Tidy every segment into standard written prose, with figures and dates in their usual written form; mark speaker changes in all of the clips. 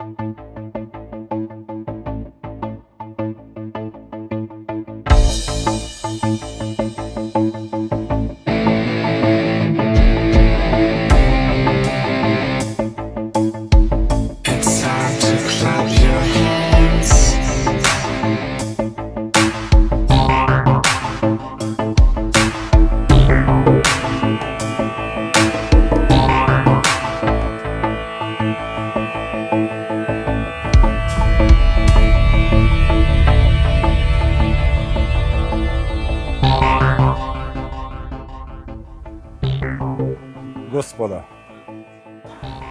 Speaker 1: It's time to clap your hands.
Speaker 2: Господа,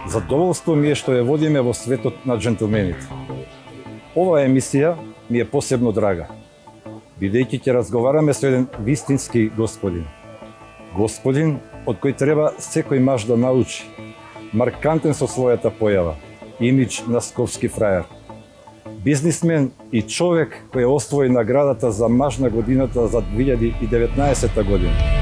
Speaker 2: задоволство ми е што ја водиме во светот на джентлмените. Оваа емисија ми е посебно драга, бидејќи ќе разговараме со еден вистински господин. Господин од кој треба секој маж да научи, маркантен со својата појава, имидж на сковски фрајер. Бизнисмен и човек кој освои наградата за маж на годината за 2019 година.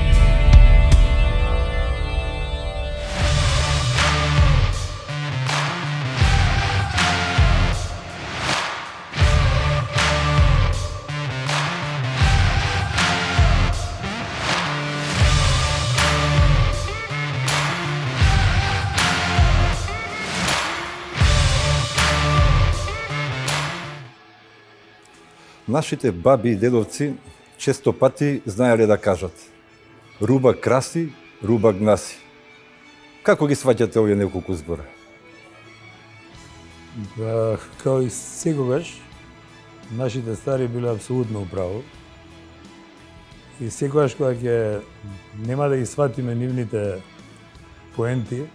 Speaker 2: Нашите баби и дедовци често пати знаеле да кажат: руба краси, руба гнаси. Како ги сваќате овие неколку збора?
Speaker 3: Као и секогаш, нашите стари биле апсолутно управо. И секогаш кога ќе нема да ги сватиме нивните поенти,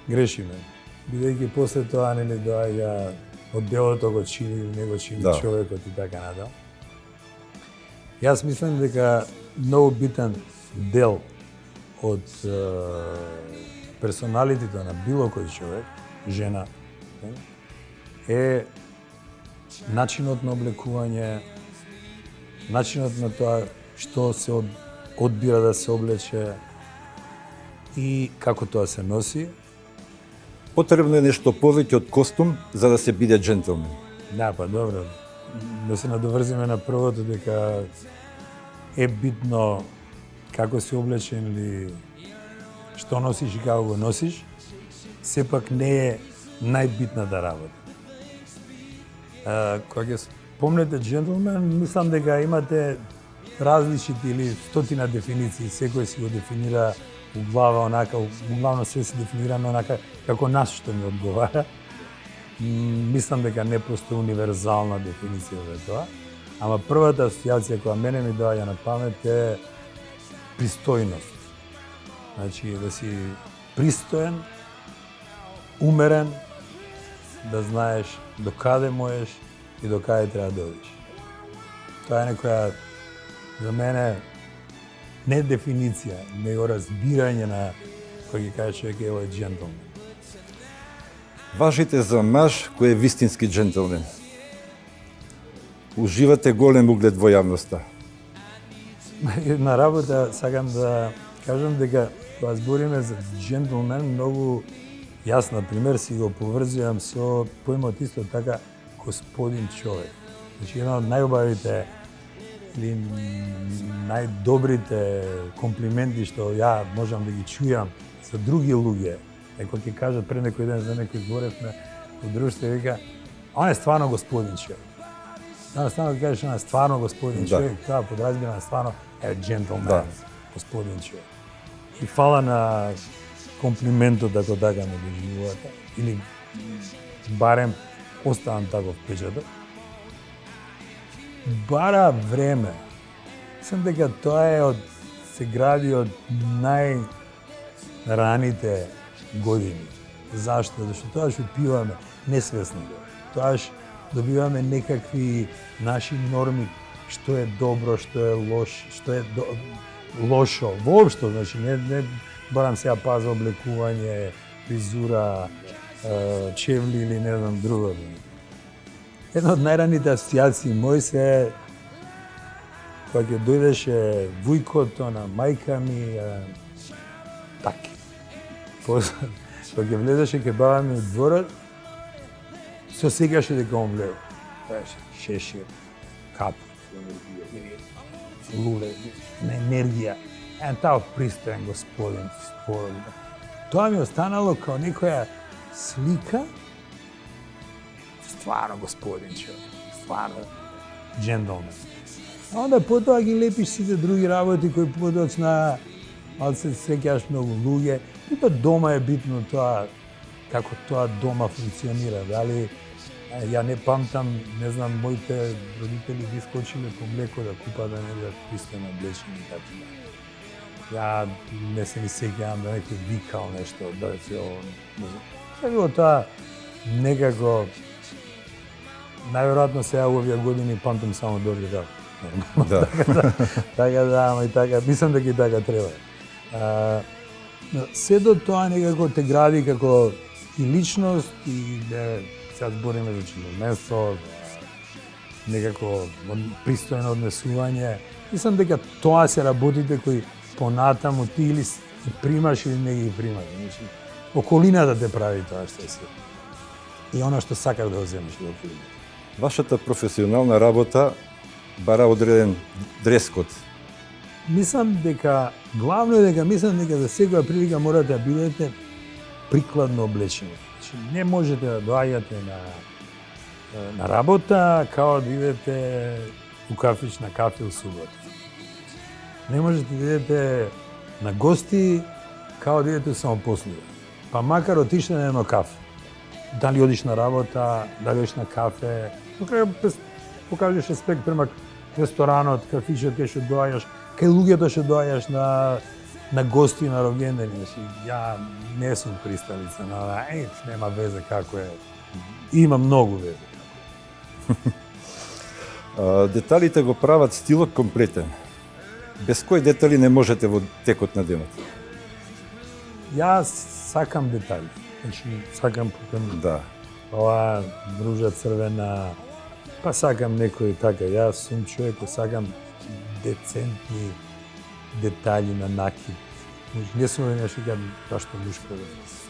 Speaker 3: грешиме. Бидејќи после тоа нели доаѓа од делото го чини или не го чини човекот и така натаму. Јас мислам дека многу битен дел од персоналитето на било кој човек, жена, е начинот на облекување, начинот на тоа што се одбира да се облече и како тоа се носи.
Speaker 2: Потребно е нешто повеќе од костум за да се биде джентлмен.
Speaker 3: Да, па добро. Да се надоврзиме на првото дека е битно како си облечен или што носиш и како го носиш, сепак не е најбитната работа. Кога ќе спомнете джентлмен, мислам дека имате различити или стотина дефиниции, секој си го дефинира у глава онака, углавно се дефинираме онака како нас што ни одговара. Мислам дека не постои универзална дефиниција за тоа, ама првата асоциација која мене ми доаѓа на памет е пристојност. Значи да си пристоен, умерен, да знаеш до каде можеш и до каде треба да одиш. Тоа е некоја за мене не дефиниција, него разбирање на кој ќе каже човек е овој джентлмен.
Speaker 2: Важите за маж кој е вистински джентлмен. Уживате голем углед во јавноста.
Speaker 3: Една работа сакам да кажам дека кога збориме за джентлмен, многу јас, на пример, си го поврзувам со поимот исто така господин човек. Значи, една од најубавите или најдобрите комплименти што ја можам да ги чујам за други луѓе, кога ќе кажат пред некој ден за некој зборевме во друштво, вика, он е стварно господин човек. Стварно кажеш, он е стварно господин човек, тоа подразбира стварно е джентлмен, господин човек. И фала на комплиментот ако така ме доживувате, или барем оставам таков печаток. Бара време. Мислам дека тоа е се гради од најраните години. Зашто? Зашто тоаш упиваме несвесно. Тоаш добиваме некакви наши норми, што е добро, што е лош, што е лошо. Воопшто, значи не барам сега паза облекување, фризура, чевли или не знам друго. Една од најраните асоциации мои се кога ќе дојдеше вујкото на мајка ми, таки. Кога ќе влезеше ке баба ми од дворот, се сеќаше дека он влево. Знаеш, Шешир, Кап, Луле, на енергија. Таа пристоен господин, спорен. Тоа ми останало као некоја слика, стварно господин човек, стварно джентлмен. А онда потоа ги лепиш сите други работи кои подоцна, ал се сеќаш многу луѓе. И тоа дома е битно тоа, како тоа дома функционира. Дали, ја не памтам, не знам, моите родители ги скочиле по млеко да купат да не бидат пристојно облечени и така. Ја не се ни сеќавам да некој викал нешто, да се ово, не знам. Се било тоа некако, најверојатно сега у овие години памтам само добри работи.
Speaker 2: Да.
Speaker 3: Така да, ама и така, мислам дека и така треба. Се до тоа некако те гради како и личност, и сега збориме за джентлменство, за некако пристојно однесување. Мислам дека тоа се работите кои понатаму ти или ги примаш или не ги примаш. Значи, околината те прави тоа што си. И она што сакаш да го земеш од околината.
Speaker 2: Вашата професионална работа бара одреден дрескод.
Speaker 3: Мислам дека, главно е дека мислам дека за секоја прилика морате да бидете прикладно облечени. Значи, не можете да доаѓате на работа као да идете у кафич на кафе у субота. Не можете да идете на гости као да идете само послуга. Па макар отиште на едно кафе. Дали одиш на работа, дали одиш на кафе, покажеш респект према ресторанот, кафичот кај што доаѓаш, кај луѓето што доаѓаш на гости на рождендени. Значи, ја не сум присталица на ова, нема везе како е. Има многу везе.
Speaker 2: Деталите го прават стилот комплетен. Без кои детали не можете во текот на денот?
Speaker 3: Јас сакам детали. Значи, сакам потом
Speaker 2: Да.
Speaker 3: ова ружа црвена, па сакам некој така. Јас сум човек кој сакам децентни детали на накид. Не сум нешто како што мушко.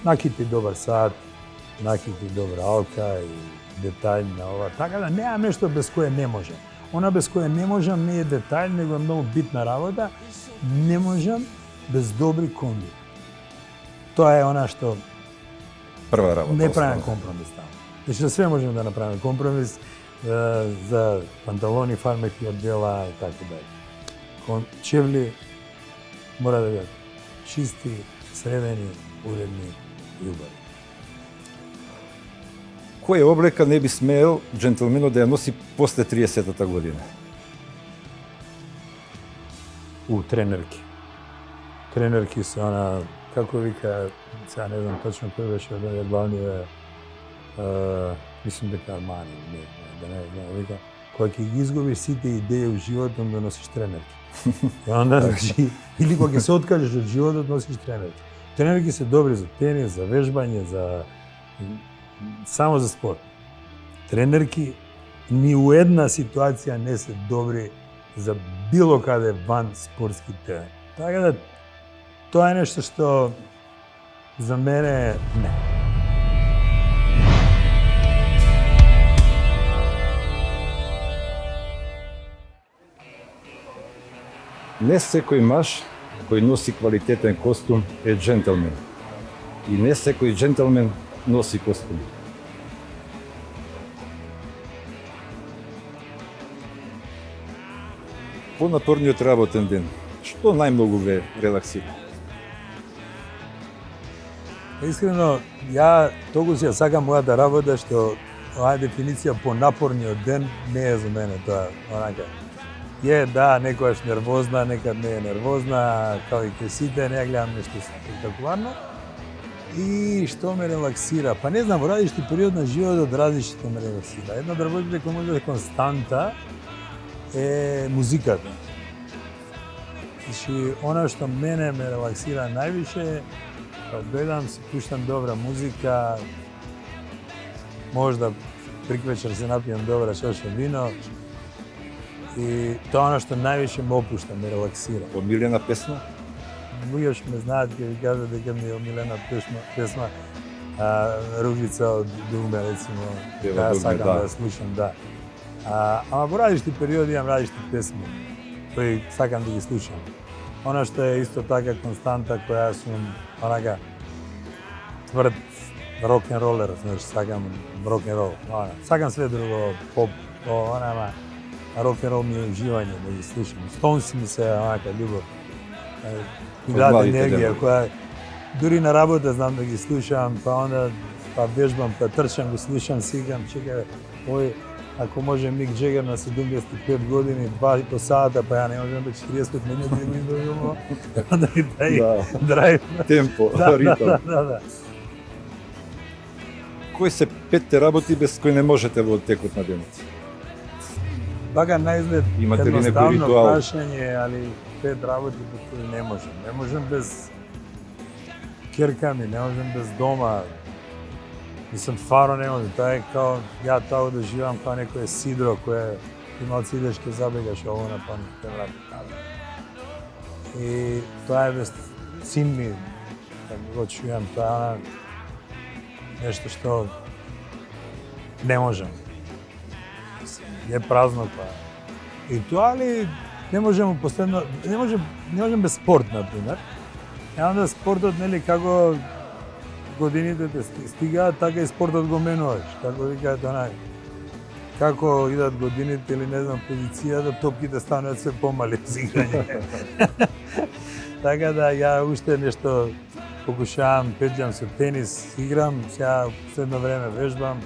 Speaker 3: Накид и добар сат, накид и добра алка и детај на ова. Така да немам нешто без кое не можам. Она без кое не можам не е детај, него е многу битна работа. Не можам без добри комби. Тоа е она што
Speaker 2: Прва работа.
Speaker 3: не правим компромис таму. Значи, за све можеме да направиме компромис, за панталони, фармеки, одела и така дале. Чевли мора да бидат чисти, средени, уредни и убави.
Speaker 2: Која облека не би смеел джентлменот да ја носи после 30-та година?
Speaker 3: Тренерки. Тренерки се она, како вика, сега не знам точно кој беше од овие главни, мислам дека Армани, да не знам, вика, кога ќе ги изгубиш сите идеи у животот, да носиш тренерки. И онда, значи, или кога ќе се откажеш од животот, носиш тренерки. Тренерки се добри за тенис, за вежбање, само за спорт. Тренерки ни у една ситуација не се добри за било каде ван спортски терен. Така да, тоа е нешто што за мене не.
Speaker 2: Не секој маж кој носи квалитетен костум е джентлмен. И не секој джентлмен носи костум. По напорниот работен ден, што најмногу ве релаксира?
Speaker 3: Искрено, ја толку си ја сакам мојата работа што оваа дефиниција по напорниот ден не е за мене тоа, онака. Да, некојаш нервозна, некад не е нервозна, као и ке сите, не ја гледам нешто спектакуларно. И што ме релаксира? Па не знам, во различни период на животот различито ме релаксира. Една од работите која може да е константа е музиката. Значи, она што мене ме релаксира највише, кога дојдам, си пуштам добра музика, можда приквечер се напијам добра чаша вино, и тоа она што највише ме опушта, ме релаксира.
Speaker 2: Омилена песна?
Speaker 3: Луѓе што ме знаат ќе ви кажат дека ми е омилена песма Руžica од Дугме, рецимо,
Speaker 2: Пева
Speaker 3: ја
Speaker 2: Дугме,
Speaker 3: сакам
Speaker 2: да.
Speaker 3: да слушам, да. Ама во различни периоди имам различни песми кои сакам да ги слушам. Она што е исто така константа која сум онака тврд рок-н-ролер, знаеш, сакам рок-н-рол. Сакам све друго, поп, ама рок-н-рол ми е уживање да ги слушам. Стоунси ми се онака љубов. Ми дадат
Speaker 2: младите
Speaker 3: енергија
Speaker 2: денови.
Speaker 3: која дури на работа знам да ги слушам, па онда па вежбам, па трчам, го слушам, сигам, чекај, ој, ако може Мик Джегер на 75 години, 2,5 сата, па ја не можам да 40 минути да го издовимо, да ми тај
Speaker 2: Да.
Speaker 3: драйв.
Speaker 2: Темпо,
Speaker 3: Да,
Speaker 2: ритам.
Speaker 3: да.
Speaker 2: Кои се 5 работи без кои не можете во текот на денот?
Speaker 3: Бака наизглед
Speaker 2: Имате ли некој
Speaker 3: едноставно
Speaker 2: ритуал?
Speaker 3: прашање, али 5 работи без кои не можам. Не можам без керками, не можам без дома. Мислам, фаро не може. Тоа е као, ја тоа да живам као некој сидро кое ти малци идеш ке забегаш ово на памет, те врати назад. И тоа е без син ми, да го чујам, тоа е нешто што не можам. Е празно тоа. И тоа ли не можем последно, не можем без спорт, например. И onda спортот, нели, како годините те стигаат, така и спортот го менуваш. Како викаат онај, како идат годините или не знам позицијата, топките стануваат се помали за играње. Така да ја уште нешто покушавам, пеѓам со тенис, играм, сега последно време вежбам,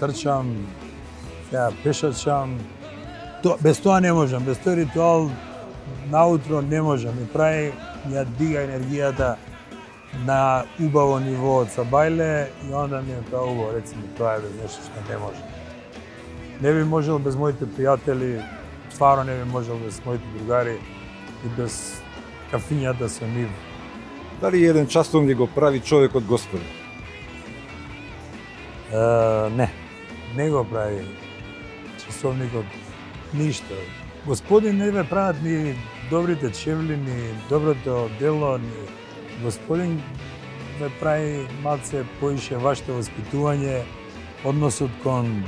Speaker 3: трчам, сега пешачам. Без тоа не можам, без тој ритуал наутро не можам. Ми прави, ја дига енергијата на убаво ниво од сабајле и онда ми е тоа убаво, рецимо, тоа е без нешто што не може. Не би можел без моите пријатели, стваро не би можел без моите другари и без кафињата со нив.
Speaker 2: Дали еден часовник го прави човекот Господин?
Speaker 3: Не го прави часовникот ништо. Господин не ве прават ни добрите чевли, ни доброто дело, ни Господин ве прави малце поише вашето воспитување, односот кон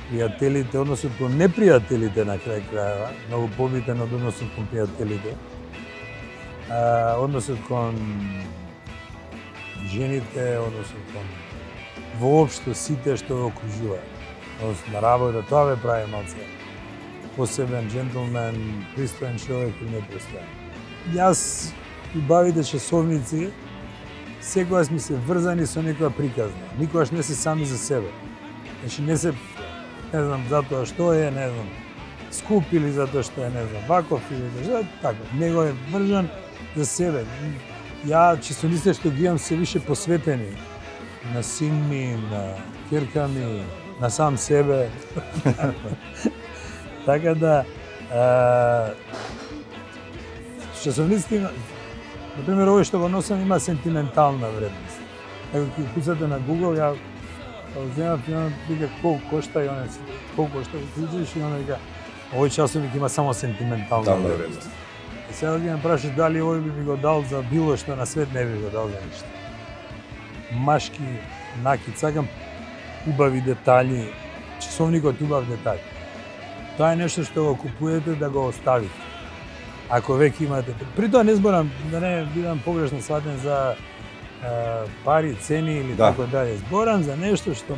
Speaker 3: пријателите, односот кон непријателите на крај крајава, многу побитен од односот кон пријателите. Односот кон жените, односот кон воопшто сите што го окружуваат. Односно на работа, тоа ве прави малце посебен джентлмен, пристоен човек или непристоен. Јас убавите часовници секогаш ми се врзани со некоја приказна. Никогаш не се сами за себе. Значи не се, не знам, затоа што е, не знам, скуп или затоа што е, не знам, ваков или што, така. Него е врзан за себе. Ја часовниците што ги имам се више посветени на син ми, на керка ми, на сам себе. Така да, часовниците има, например, овој што го носам има сентиментална вредност. Ако ќе куцате на Google, ја земав и он вика колку кошта и он колку кошта го клучиш и он вика овој часовник има само сентиментална вредност. И сега ги ме прашаш дали овој би го дал за било што на свет, не би го дал за ништо. Машки накид, сакам убави детали, часовникот убав детали. Тоа е нешто што го купуете да го оставите. Ако веќе имате... При тоа не зборам, да не бидам погрешно сватен за пари, цени или
Speaker 2: Да.
Speaker 3: така дале. Зборам за нешто што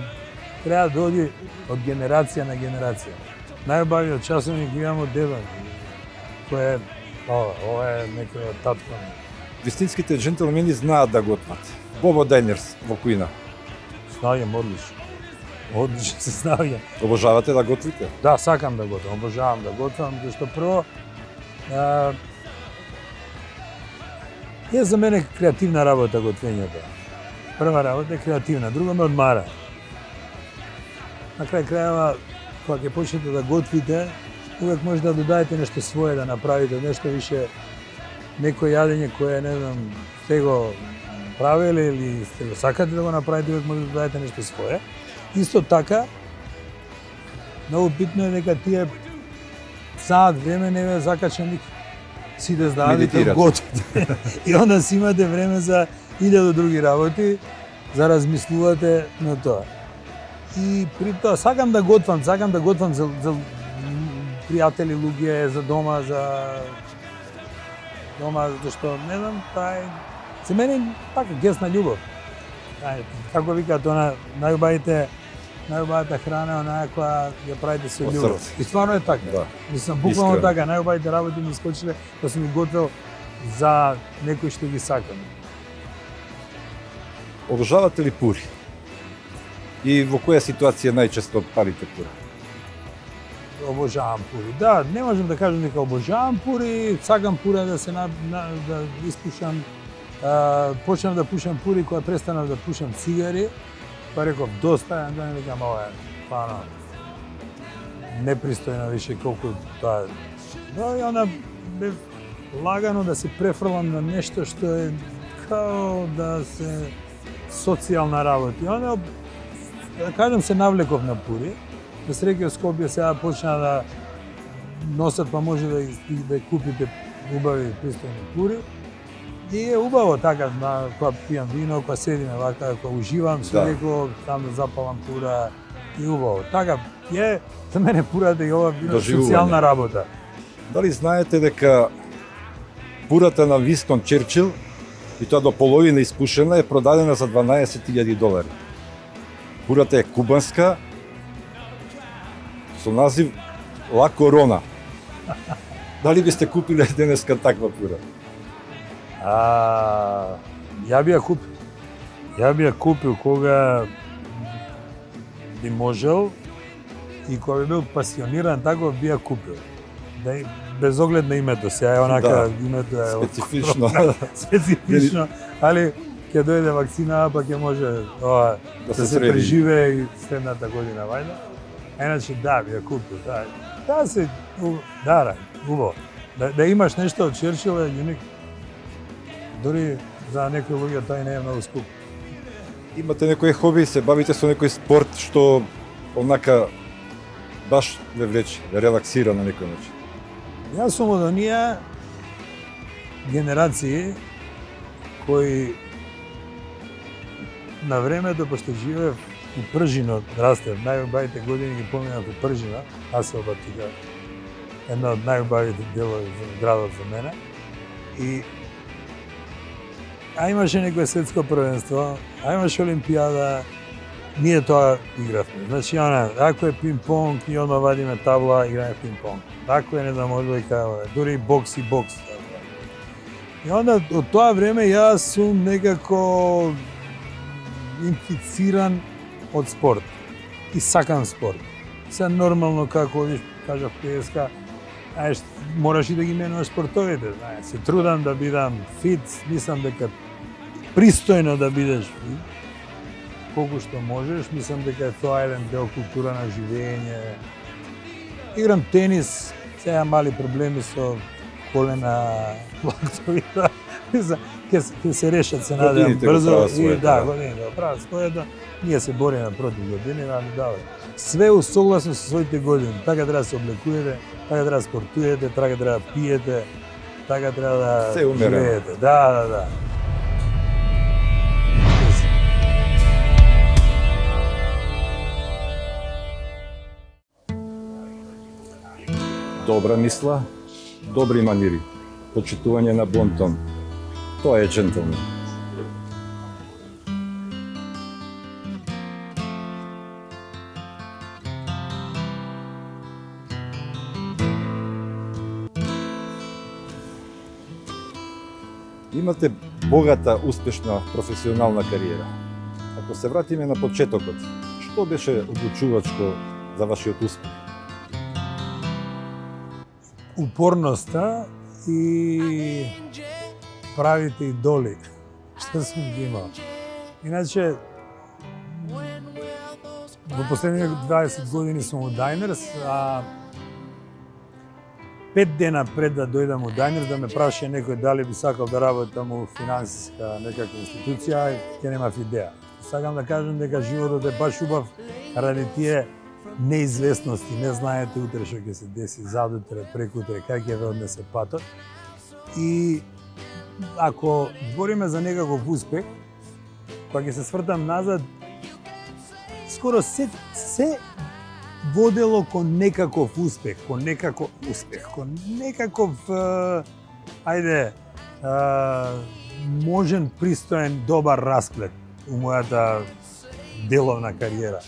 Speaker 3: треба да оди од генерација на генерација. Најубавиот часовник имам од деда, кој е, ова е некој татко.
Speaker 2: Вистинските джентлмени знаат да готват. Бобо Дайнерс во кујна.
Speaker 3: Снаѓам одлично. Одлично се снаѓам.
Speaker 2: Обожавате да готвите?
Speaker 3: Да, сакам да готвам, обожавам да готвам, зашто прво е за мене креативна работа готвењето. Прва работа е креативна, друга ме одмара. На крај крајава, кога ќе почнете да готвите, увек може да додадете нешто свое, да направите нешто више, некој јадење кое, не знам, сте го правеле или сте го сакате да го направите, увек може да додадете нешто свое. Исто така, многу битно е дека тие саат време не ве закача никој. Сите знаат дека
Speaker 2: Медитирате.
Speaker 3: готвите. И onda си имате време за 1000 други работи за размислувате на тоа. И при тоа сакам да готвам за пријатели, луѓе, за дома, зашто не знам, таа е за мене така гест на љубов. Како викаат она најубавата храна онаа која ја правите со љубов. И стварно е така.
Speaker 2: Да.
Speaker 3: Мислам буквално
Speaker 2: Искрено.
Speaker 3: така, најубавите работи ми искочиле да сум ги готвил за некој што ги сакам.
Speaker 2: Обожавате ли пури? И во која ситуација најчесто палите пура?
Speaker 3: Обожавам пури. Да, не можам да кажам дека обожавам пури, сакам пура да се да испушам. Почнав да пушам пури кога престанав да пушам цигари, па реков доста, да не викам ова е пано непристојно више колку тоа. Да, и onda бе лагано да се префрлам на нешто што е као да се социјална работа. И onda да кажам се навлеков на пури. На среќа Скопје сега почна да носат, па може да купите убави пристојни пури. И е убаво така, кога пијам вино, кога седиме вака, кога уживам со некој, там да запалам пура, и убаво. Така, е, за мене пурата и ова вино социјална работа.
Speaker 2: Дали знаете дека пурата на Винстон Черчил, и тоа до половина испушена, е продадена за $12,000. Пурата е кубанска, со назив Ла Корона. Дали бисте купиле денеска таква пура?
Speaker 3: Ја би ја купил кога би можел и кога би бил пасиониран, така би ја купил. Без оглед на името, сега е онака името е
Speaker 2: специфично.
Speaker 3: специфично, али ќе дојде вакцина, па ќе може ова да се преживее и следната година вајда. Иначе да, би ја купил, да. Да се убаво. Да имаш нешто од Черчил е уник. Дори за некои луѓе тоа и не е многу скуп.
Speaker 2: Имате некој хоби, се бавите со некој спорт што онака баш ве влече, ве релаксира на некој начин?
Speaker 3: Јас сум од оние генерации кои на времето, пошто живеев у Пржино, растев, најубавите години ги поминав у Пржина, Аселба тига, една од најубавите делови за градот за мене. И имаше некое светско првенство, имаше олимпијада, ние тоа игравме. Значи, ако е пинг-понг, и одма вадиме табла, играме пинг-понг. Ако е, не знам, одбојка, дури бокс и бокс. И onda од тоа време јас сум некако инфициран од спорт. И сакам спорт. Се нормално како одиш, кажав ПСК, мораш и да ги менуваш спортовите. Се трудам да бидам фит, мислам дека пристојно да бидеш фит, колку што можеш, мислам дека е тоа еден дел култура на живење. Играм тенис, сега мали проблеми со колена, лактови, ќе се решат, се надевам брзо. И годините прават своето. Ние се бориме против години, али давај. Све усогласно со своите години. Така треба да се облекувате, така треба да спортувате, така треба да пиете, така треба да живеете. Да.
Speaker 2: Добра мисла, добри манири, почитување на бонтон. Тоа е джентлмен. Имате богата, успешна професионална кариера. Ако се вратиме на почетокот, што беше одлучувачко за вашиот успех?
Speaker 3: Упорноста и правите идоли, што сум ги имал. Иначе, во последните 20 години сум у Diners, а 5 дена пред да дојдам у Diners, да ме праша некој дали би сакал да работам у финансиска некаква институција, ќе немав идеја. Сакам да кажам дека животот е баш убав ради тие неизвестности, не знаете утре што ќе се деси, задутре, прекутре, кај ќе ве однесе патот. И ако збориме за некаков успех, кога ќе се свртам назад, скоро се водело кон некаков успех, кон некаков можен, пристоен, добар расплет у мојата деловна кариера.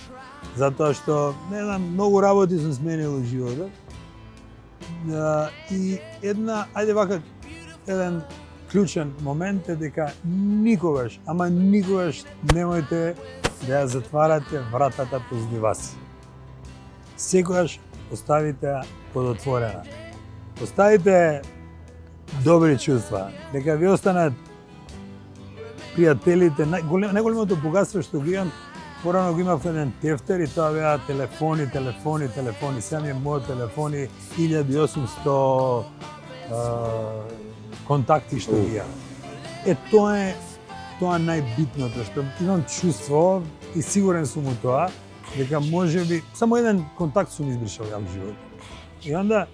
Speaker 3: Затоа што, не знам, многу работи сум сменил у животот. И еден клучен момент е дека никогаш, ама никогаш немојте да ја затварате вратата позади вас. Секогаш оставите ја подотворена. Оставите добри чувства, дека ви останат пријателите. Најголемото богатство што го имам, порано го имав еден тефтер и тоа беа телефони. Сега ми е мојот телефони 1800 контакти што ги имам. Тоа најбитното, што имам чувство и сигурен сум у тоа, дека можеби само еден контакт сум избришал ја во животот. И онда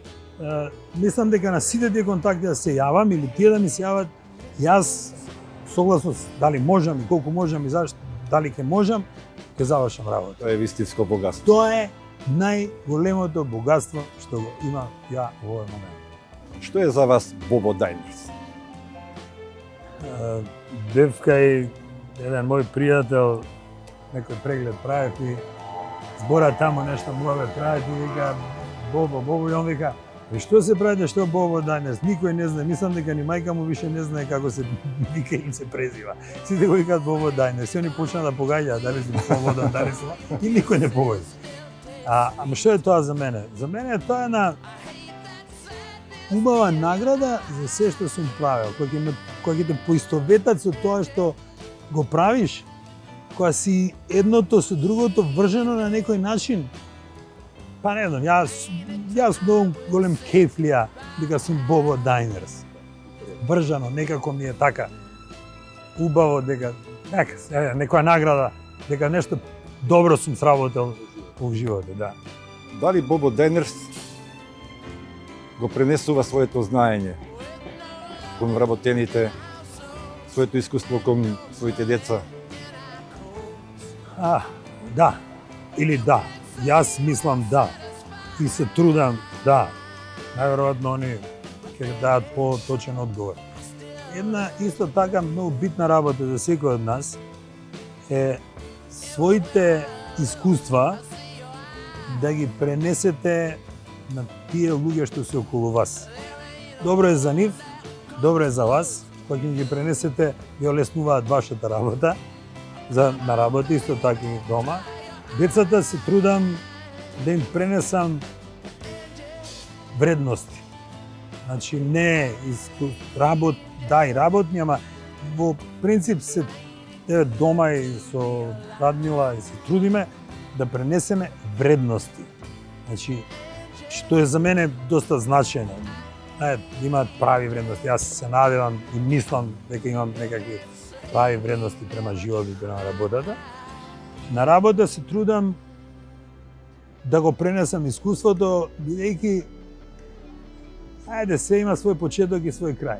Speaker 3: мислам дека на сите тие контакти да се јавам или тие да ми се јават, јас согласно дали можам и колку можам и зашто, дали ќе можам, ќе завршам работа.
Speaker 2: Тоа е вистинско богатство.
Speaker 3: Тоа е најголемото богатство што го имам ја во овој момент.
Speaker 2: Што е за вас Бобо Дајнерс?
Speaker 3: Бев кај еден мој пријател, некој преглед правев и збора таму нешто мове правев и вика Бобо и он вика: "И што се правите, што Бобо Дајнерс? Никој не знае, мислам дека ни мајка му више не знае како се вика им се презива. Сите го викаат Бобо Дајнерс, и они почнаа да погаѓаат дали се Бобо Дајнерс и никој не погаѓа. Ама што е тоа за мене? За мене тоа е една убава награда за се што сум правил. Кога ќе те поистоветат со тоа што го правиш, кога си едното со другото вржено на некој начин, па не знам, јас многу голем кефлија дека сум Бобо Дајнерс. Вржано, некако ми е така убаво дека некоја награда, дека нешто добро сум сработил во животот, да.
Speaker 2: Дали Бобо Дајнерс го пренесува своето знаење кон вработените, своето искуство кон своите деца?
Speaker 3: Да. Или да. Јас мислам да. И се трудам да. Најверојатно они ќе дадат по-точен одговор. Една исто така многу битна работа за секој од нас е своите искуства да ги пренесете на тие луѓе што се околу вас. Добро е за нив, добро е за вас, кога ќе ги пренесете, ви олеснуваат вашата работа, на работа, исто така и дома. Децата се трудам да им пренесам вредности. Значи не и работни, ама во принцип се дома и со Радмила и се трудиме да пренесеме вредности. Значи, што е за мене доста значајно. Имаат прави вредности. Јас се надевам и мислам дека имам некакви прави вредности према животот и према работата. На работа се трудам да го пренесам искуството, бидејќи се има свој почеток и свој крај.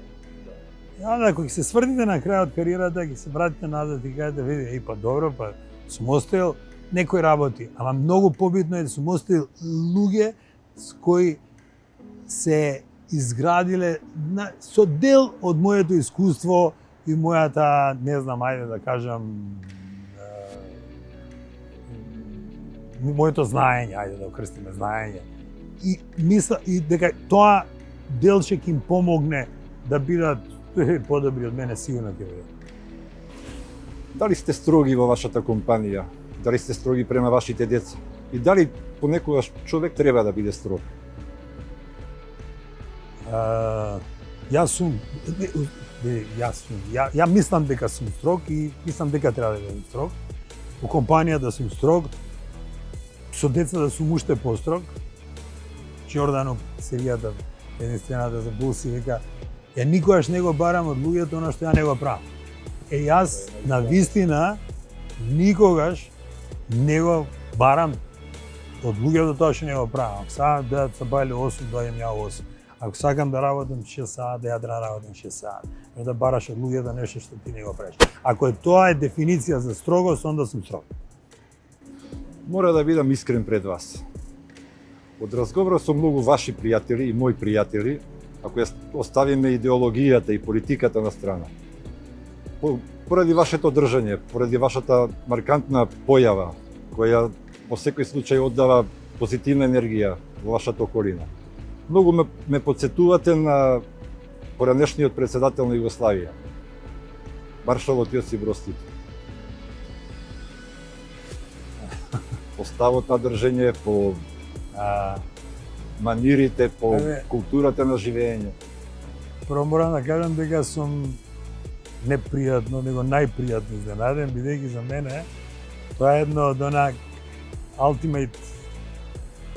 Speaker 3: И onda кога се свртите на крајот кариерата, ќе се вратите назад и кажете, види, па добро, па сум оставил некои работи, ама многу побитно е да сум оставил луѓе с кои се изградиле со дел од моето искуство и мојата, не знам, ајде да кажам, моето знаење, ајде да окрстиме знаење. И мисля и дека тоа делче ќе им помогне да бидат подобри од мене, сигурно ќе бидат.
Speaker 2: Дали сте строги во вашата компанија? Дали сте строги према вашите деца? И дали понекогаш човек треба да биде строг?
Speaker 3: Ја мислам дека сум строг и мислам дека треба да бидам строг. Во компанијата сум строг, со децата сум уште построг. Џордано серијата, единствената за Булси, вика, ја никогаш не го барам од луѓето она што ја не го правам. Јас на вистина никогаш не го барам од луѓето тоа што не го правам. Ако сакам да се бајле 8, доаѓам ја 8. Ако сакам да работам 6 сати, да ја работам 6 сати. да бараш од луѓето нешто што ти не го правиш. Ако тоа е дефиниција за строгост, онда сум строг.
Speaker 2: Мора да бидам искрен пред вас. Од разговорот со многу ваши пријатели и мои пријатели, ако ја оставиме идеологијата и политиката на страна, поради вашето држање, поради вашата маркантна појава, која во секој случај оддава позитивна енергија во вашата околина, многу ме подсетувате на поранешниот председател на Југославија, маршалот Јосип Брз Тито. По ставот на држење, по манирите, по културата на живење.
Speaker 3: Прво морам да кажам дека сум непријатно, него најпријатно изненаден, бидејќи за мене тоа е едно од она ultimate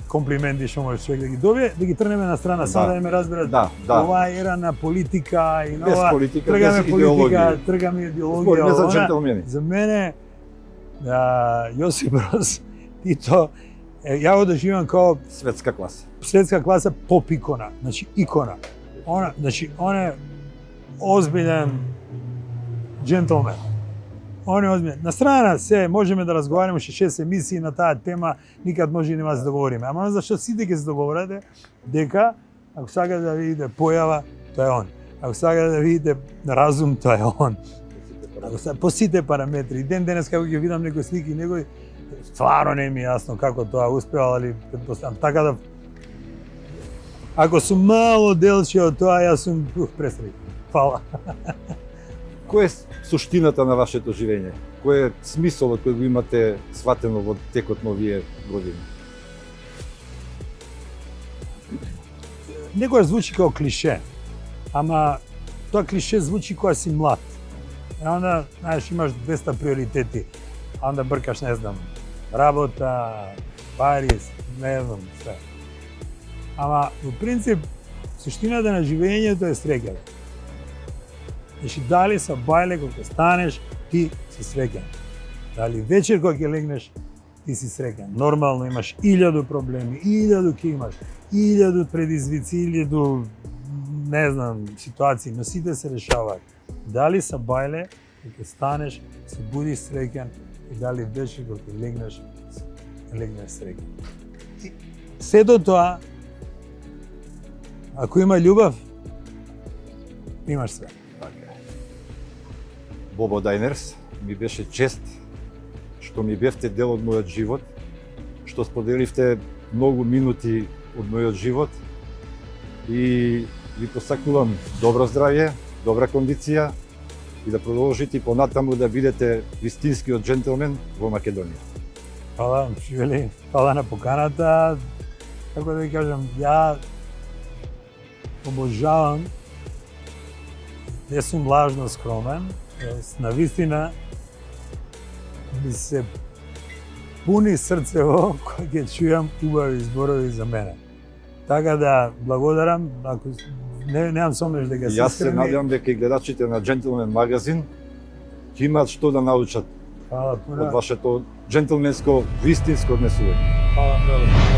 Speaker 3: комплименти што можеш човек да ги добие, да ги трнеме на страна, само да не ме разберат.
Speaker 2: Да.
Speaker 3: Ова ера на политика и
Speaker 2: Без
Speaker 3: нова
Speaker 2: политика,
Speaker 3: тргаме
Speaker 2: без
Speaker 3: политика, тргаме идеологија.
Speaker 2: Збориме за джентълмени.
Speaker 3: За мене Јосип Брз Тито ја го доживам као
Speaker 2: Светска класа.
Speaker 3: светска класа поп икона, значи икона. Он е озбилен джентлмен. Он е озбилен. На страна се можеме да разговараме уште 6 емисии на таа тема, никад може и нема да се договориме. Ама зашто сите ќе се договорате дека ако сакате да видите појава, тоа е он. Ако сакате да видите разум, тоа е он. По сите параметри. Ден денес како ќе видам некои слики, некои стварно не ми е јасно како тоа успеал, али претпоставам така да ако сум мало делче од тоа, јас сум пресреќен. Фала.
Speaker 2: Кој е суштината на вашето живење? Кој е смисолот кој го имате сватено во текот на овие години?
Speaker 3: Некојаш звучи како клише, ама тоа клише звучи кога си млад. И онда, знаеш, имаш 200 приоритети, а онда бркаш, не знам, работа, пари, не знам, све. Ама, во принцип, суштината на живењето е среќа. Значи, дали са бајле кога ќе станеш, ти си среќен. Дали вечер кога ќе легнеш, ти си среќен. Нормално имаш 1000 проблеми, 1000 ќе имаш, 1000 предизвици, 1000 не знам, ситуации, но сите се решаваат. Дали са бајле кога ќе станеш, се буди среќен и дали вечер кога ќе легнеш среќен. Сето тоа, ако има љубов, имаш све.
Speaker 2: Бобо Дајнерс, ми беше чест што ми бевте дел од мојот живот, што споделивте многу минути од мојот живот и ви посакувам добро здравје, добра кондиција и да продолжите понатаму да бидете вистинскиот джентлмен во Македонија.
Speaker 3: Фала, Живели, фала на поканата. Како да ви кажам, ја обожавам, не сум лажно скромен, на вистина ми се пуни срцево кога ќе чујам убави зборови за мене. Така да благодарам, ако немам сомнеш дека се
Speaker 2: Јас се надевам дека и гледачите на Джентлмен магазин ќе имаат што да научат
Speaker 3: Фала
Speaker 2: од вашето джентлменско, вистинско однесување.
Speaker 3: Фала многу.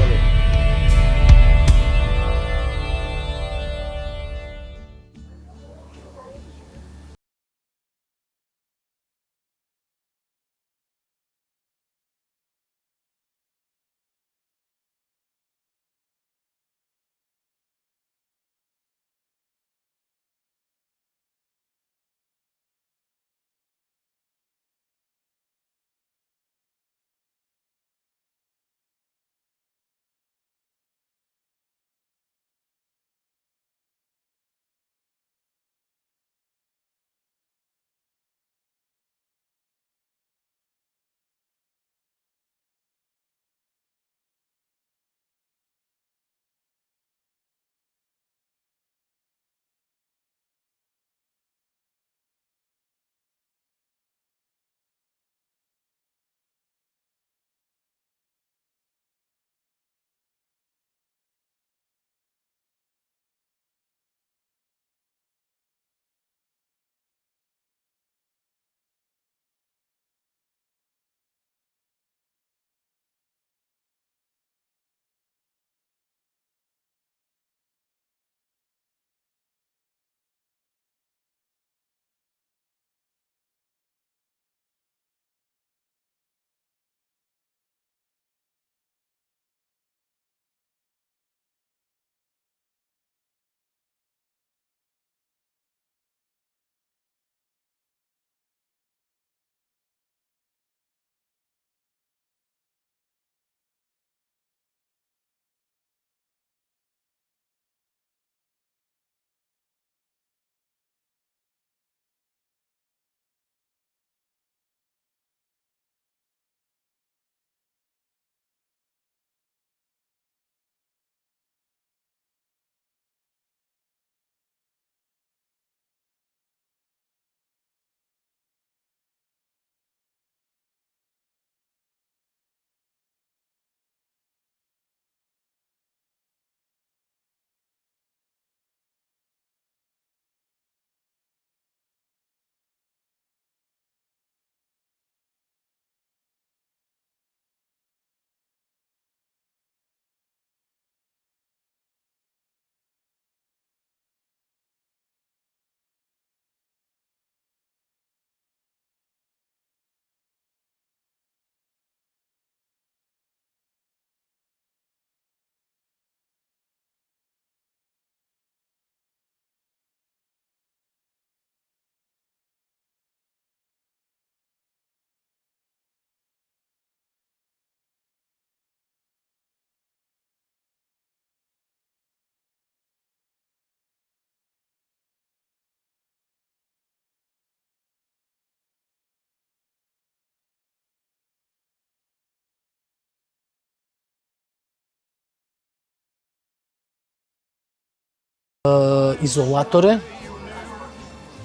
Speaker 4: Изолаторе,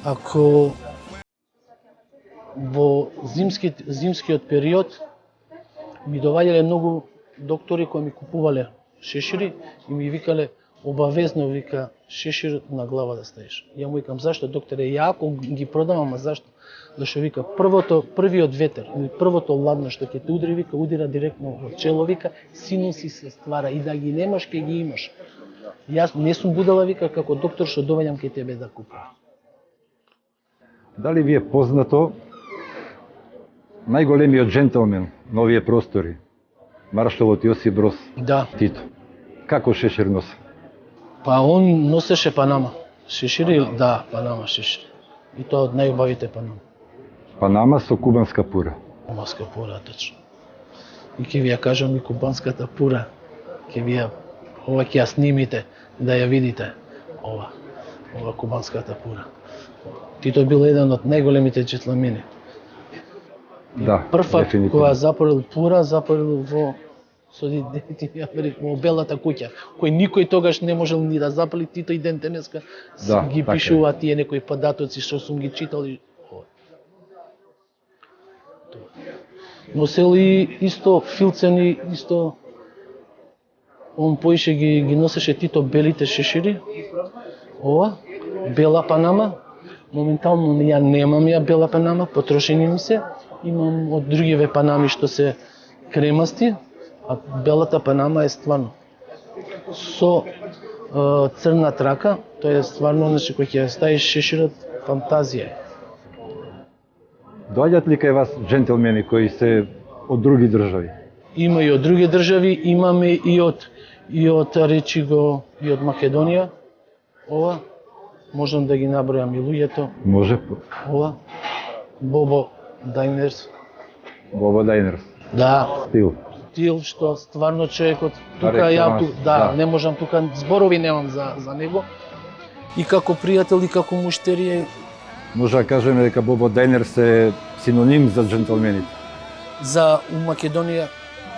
Speaker 4: ако во зимскиот период ми доаѓале многу доктори кои ми купувале шешири и ми викале обавезно вика шешир на глава да ставиш. Ја му викам зашто докторе, ја ако ги продам, ама зашто? Зашто вика првиот ветер или првото ладно што ќе те удри, вика удира директно во чело, вика синуси се ствара и да ги немаш ќе ги имаш. Јас не сум будала, вика, како доктор што доаѓам кај тебе да купувам.
Speaker 2: Дали ви е познато најголемиот джентлмен на овие простори, маршалот Јосип Брос
Speaker 4: Да,
Speaker 2: Тито? Како шешир носи?
Speaker 4: па он носеше Панама. Шешири, да, Панама шешири. И тоа од најубавите Панама.
Speaker 2: Панама со кубанска пура.
Speaker 4: Кубанска пура, точно. И ќе ви ја кажам и кубанската пура. Ќе ви ја, ова ќе ја снимите, да ја видите. Ова кубанската пура. Тито бил еден од најголемите джентлмени.
Speaker 2: Да,
Speaker 4: Прв пат
Speaker 2: дефинитивно.
Speaker 4: кога запорил пура, запорил во Соединетите Америки, во Белата куќа, кој никој тогаш не можел ни да запали, Тито и ден денеска
Speaker 2: Да,
Speaker 4: ги
Speaker 2: така е.
Speaker 4: пишува тие некои податоци што сум ги читали. Носели исто филцени, исто он поише ги носеше Тито белите шешири. Ова, бела Панама. Моментално ја немам ја бела Панама, потрошени ми се. Имам од другиве Панами што се кремасти, а белата Панама е стварно со црна трака, тоа е стварно, значи кој ќе ја ставиш шеширот, фантазија е.
Speaker 2: Доаѓаат ли кај вас джентлмени кои се од други држави?
Speaker 4: Има и од други држави, имаме и од речи го и од Македонија. Ова можам да ги набројам и луѓето.
Speaker 2: Може.
Speaker 4: Ова Бобо Дайнерс.
Speaker 2: Боба Дайнерс.
Speaker 4: Да,
Speaker 2: Стил.
Speaker 4: Тил што стварно човекот тука
Speaker 2: Рекламаш,
Speaker 4: ја
Speaker 2: да.
Speaker 4: не можам тука зборови немам за него. И како пријател и како муштерија
Speaker 2: Може да кажеме дека Боба Дайнерс е синоним за джентлмените.
Speaker 4: за у Македонија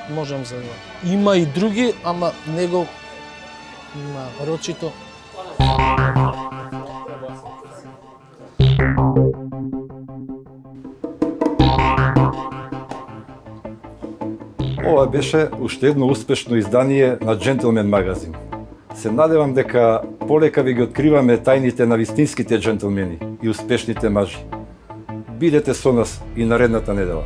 Speaker 4: можам за него. Има и други, ама него има рочито.
Speaker 2: Ова беше уште едно успешно издание на Джентлмен магазин. Се надевам дека полека ви ги откриваме тајните на вистинските джентлмени и успешните мажи. Бидете со нас и наредната недела.